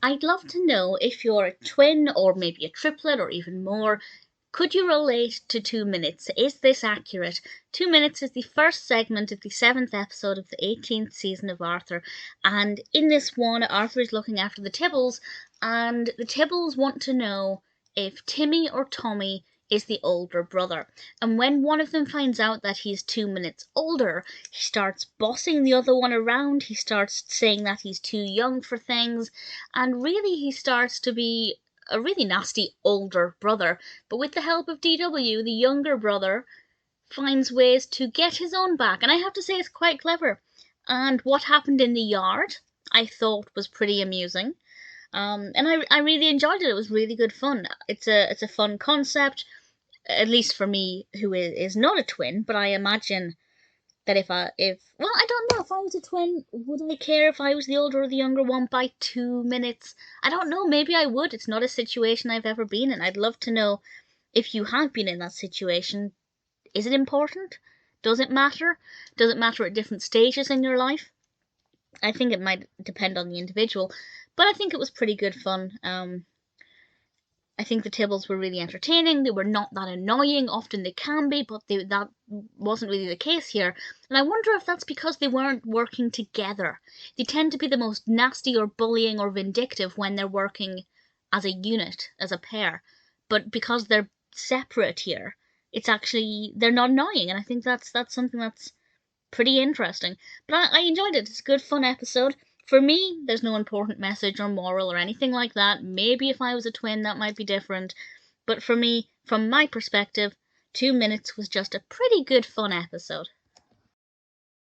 I'd love to know if you're a twin or maybe a triplet or even more. Could you relate to 2 minutes? Is this accurate? 2 minutes is the first segment of the 7th episode of the 18th season of Arthur, and in this one, Arthur is looking after the Tibbles, and the Tibbles want to know if Timmy or Tommy is the older brother. And when one of them finds out that he's 2 minutes older, he starts bossing the other one around, he starts saying that he's too young for things, and really he starts to be a really nasty older brother. But with the help of DW, the younger brother finds ways to get his own back, and I have to say it's quite clever. And what happened in the yard, I thought was pretty amusing. And I really enjoyed it. It was really good fun. It's a fun concept, at least for me, who is not a twin. But I imagine that if I don't know, if I was a twin, would I care if I was the older or the younger one by 2 minutes? I don't know, maybe I would. It's not a situation I've ever been in. I'd love to know if you have been in that situation. Is it important? Does it matter? Does it matter at different stages in your life? I think it might depend on the individual, but I think it was pretty good fun. I think the Tibbles were really entertaining. They were not that annoying. Often they can be, but that wasn't really the case here. And I wonder if that's because they weren't working together. They tend to be the most nasty or bullying or vindictive when they're working as a unit, as a pair. But because they're separate here, they're not annoying. And I think that's something that's pretty interesting. But I enjoyed it. It's a good, fun episode. For me, there's no important message or moral or anything like that. Maybe if I was a twin, that might be different. But for me, from my perspective, 2 minutes was just a pretty good, fun episode.